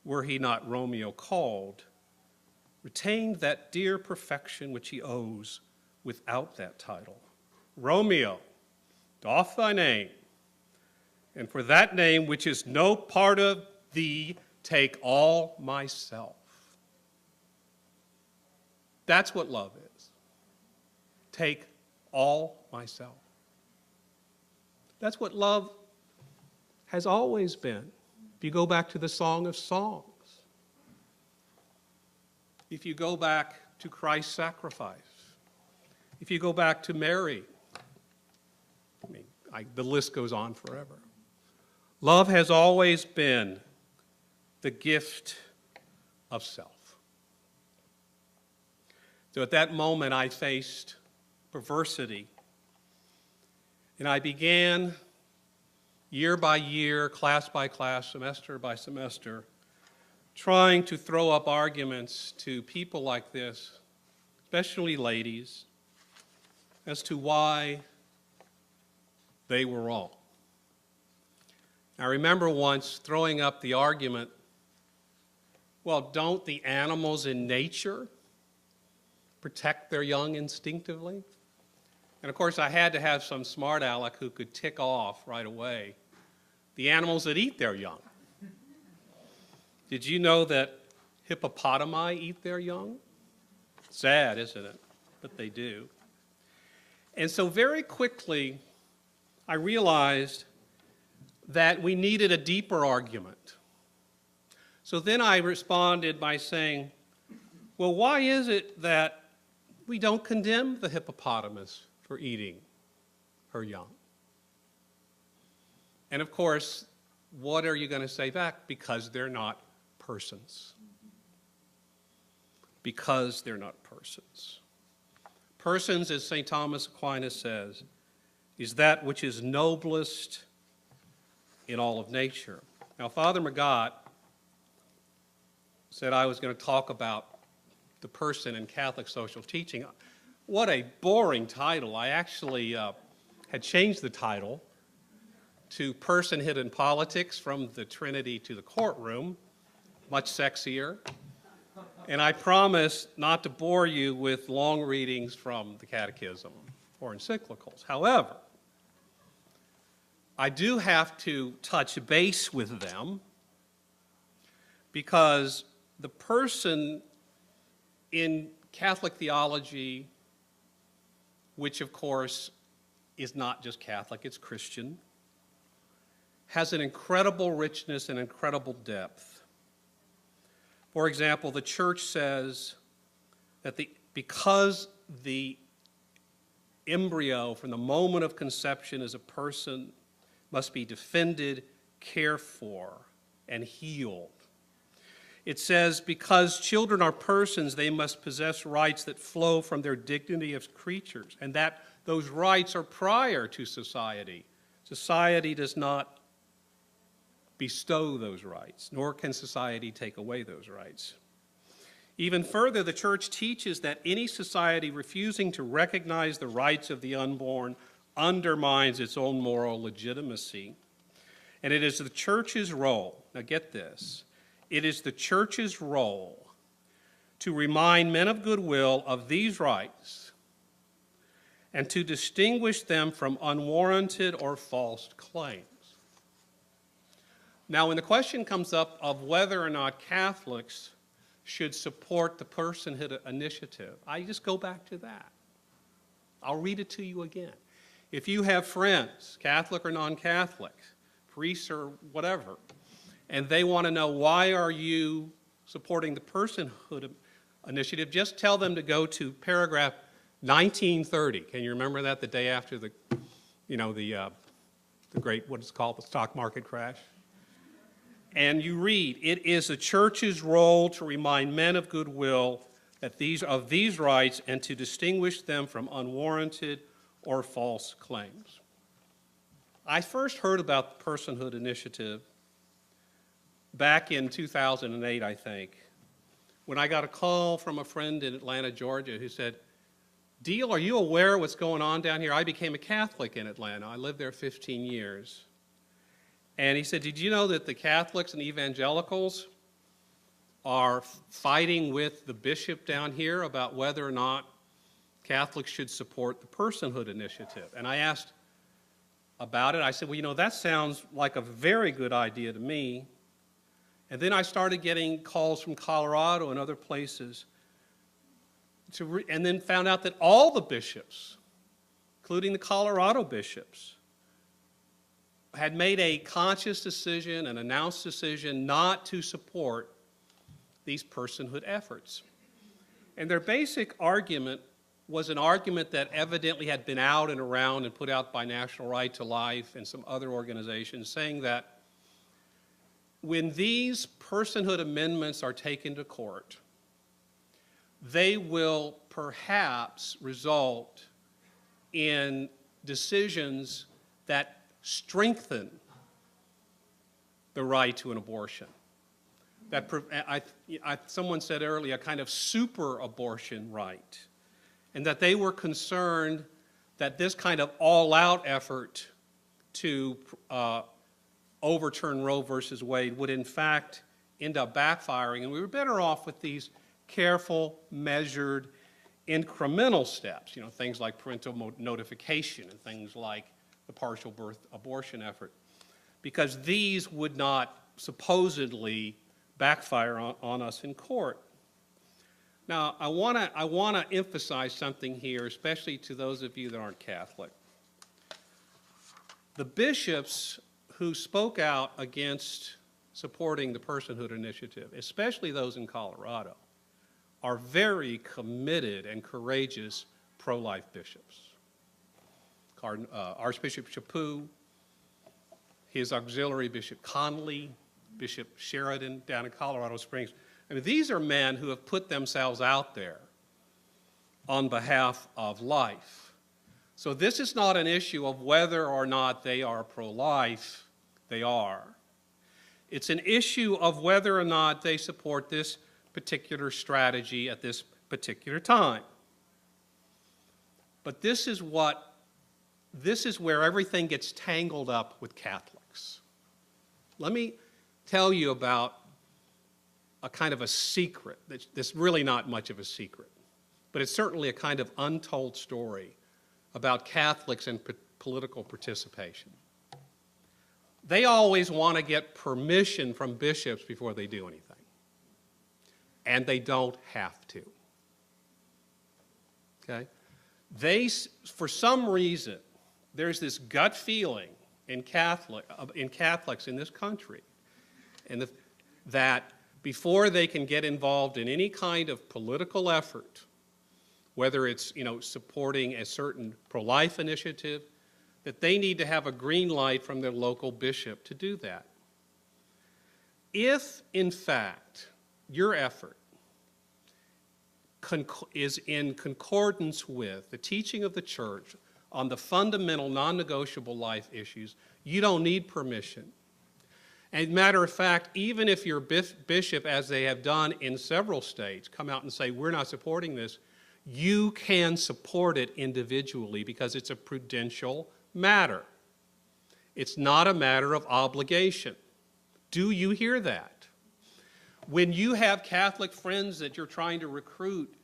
were he not Romeo called, retained that dear perfection which he owes without that title. Romeo, doff thy name, and for that name which is no part of thee, take all myself. That's what love is. Take all myself. That's what love has always been. If you go back to the Song of Songs, if you go back to Christ's sacrifice, if you go back to Mary, the list goes on forever. Love has always been the gift of self. So at that moment, I faced perversity, and I began year by year, class by class, semester by semester, trying to throw up arguments to people like this, especially ladies, as to why they were wrong. I remember once throwing up the argument, well, don't the animals in nature protect their young instinctively? And of course, I had to have some smart aleck who could tick off right away the animals that eat their young. Did you know that hippopotami eat their young? Sad, isn't it? But they do. And so very quickly, I realized that we needed a deeper argument. So then I responded by saying, well, why is it that we don't condemn the hippopotamus for eating her young? And of course, what are you going to say back? Because they're not persons. Because they're not persons. Persons, as St. Thomas Aquinas says, is that which is noblest in all of nature. Now, Father Magat said I was going to talk about the person in Catholic social teaching. What a boring title. I actually had changed the title to Personhood in Politics, from the Trinity to the Courtroom, much sexier. And I promise not to bore you with long readings from the Catechism or encyclicals. However, I do have to touch base with them because the person in Catholic theology, which of course is not just Catholic, it's Christian, has an incredible richness and incredible depth. For example, the Church says that because the embryo from the moment of conception is a person must be defended, cared for, and healed. It says because children are persons, they must possess rights that flow from their dignity as creatures, and that those rights are prior to society. Society does not bestow those rights, nor can society take away those rights. Even further, the Church teaches that any society refusing to recognize the rights of the unborn undermines its own moral legitimacy. And it is the Church's role, now get this, it is the Church's role to remind men of goodwill of these rights and to distinguish them from unwarranted or false claims. Now, when the question comes up of whether or not Catholics should support the Personhood initiative, I just go back to that. I'll read it to you again. If you have friends, Catholic or non-Catholic, priests or whatever, and they want to know why are you supporting the Personhood initiative, just tell them to go to paragraph 1930. Can you remember that, the day after the great, what is it called, the stock market crash? And you read, it is the Church's role to remind men of goodwill that of these rights and to distinguish them from unwarranted or false claims. I first heard about the Personhood initiative back in 2008, I think, when I got a call from a friend in Atlanta, Georgia, who said, Deal, are you aware of what's going on down here? I became a Catholic in Atlanta. I lived there 15 years. And he said, did you know that the Catholics and evangelicals are fighting with the bishop down here about whether or not Catholics should support the Personhood initiative. And I asked about it. I said, well, you know, that sounds like a very good idea to me. And then I started getting calls from Colorado and other places, and then found out that all the bishops, including the Colorado bishops, had made a conscious decision, an announced decision not to support these personhood efforts. And their basic argument was an argument that evidently had been out and around and put out by National Right to Life and some other organizations, saying that when these personhood amendments are taken to court, they will perhaps result in decisions that strengthen the right to an abortion. That someone said earlier, a kind of super abortion right. And that they were concerned that this kind of all-out effort to overturn Roe versus Wade would in fact end up backfiring, and we were better off with these careful, measured, incremental steps, you know, things like parental notification and things like the partial birth abortion effort, because these would not supposedly backfire on us in court. Now, I want to emphasize something here, especially to those of you that aren't Catholic. The bishops who spoke out against supporting the Personhood Initiative, especially those in Colorado, are very committed and courageous pro-life bishops. Archbishop Chaput, his auxiliary Bishop Conley, Bishop Sheridan down in Colorado Springs. I mean, these are men who have put themselves out there on behalf of life. So this is not an issue of whether or not they are pro-life. They are. It's an issue of whether or not they support this particular strategy at this particular time. But this is where everything gets tangled up with Catholics. Let me tell you about a kind of a secret that's really not much of a secret, but it's certainly a kind of untold story about Catholics and political participation. They always want to get permission from bishops before they do anything, and they don't have to. Okay? For some reason, there's this gut feeling in Catholics in this country, and that before they can get involved in any kind of political effort, whether it's supporting a certain pro-life initiative, that they need to have a green light from their local bishop to do that. If, in fact, your effort is in concordance with the teaching of the Church on the fundamental non-negotiable life issues, you don't need permission. And matter of fact, even if your bishop, as they have done in several states, come out and say, we're not supporting this, you can support it individually because it's a prudential matter. It's not a matter of obligation. Do you hear that? When you have Catholic friends that you're trying to recruit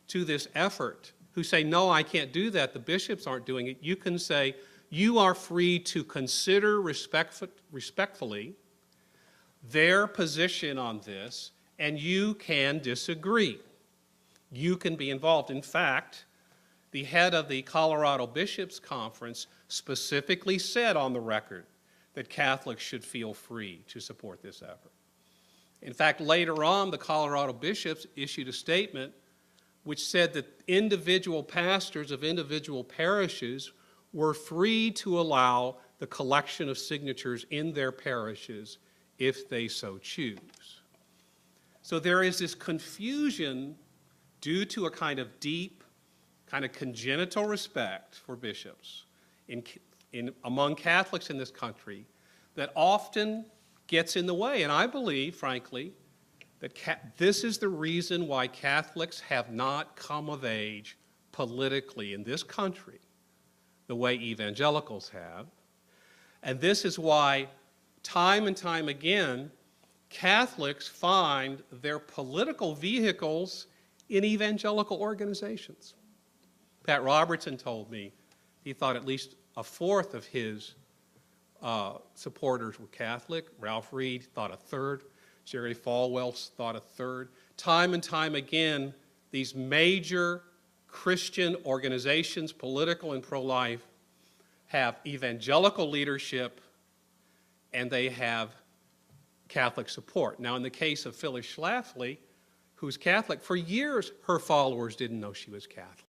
to this effort who say, no, I can't do that, the bishops aren't doing it, you can say, you are free to consider respectfully their position on this, and you can disagree. You can be involved. In fact, the head of the Colorado Bishops' Conference specifically said on the record that Catholics should feel free to support this effort. In fact, later on, the Colorado bishops issued a statement which said that individual pastors of individual parishes were free to allow the collection of signatures in their parishes if they so choose. So there is this confusion due to a kind of deep, kind of congenital respect for bishops among Catholics in this country that often gets in the way. And I believe, frankly, that this is the reason why Catholics have not come of age politically in this country the way evangelicals have. And this is why, time and time again, Catholics find their political vehicles in evangelical organizations. Pat Robertson told me he thought at least a fourth of his supporters were Catholic. Ralph Reed thought a third. Jerry Falwell thought a third. Time and time again, these major Christian organizations, political and pro-life, have evangelical leadership and they have Catholic support. Now, in the case of Phyllis Schlafly, who's Catholic, for years her followers didn't know she was Catholic.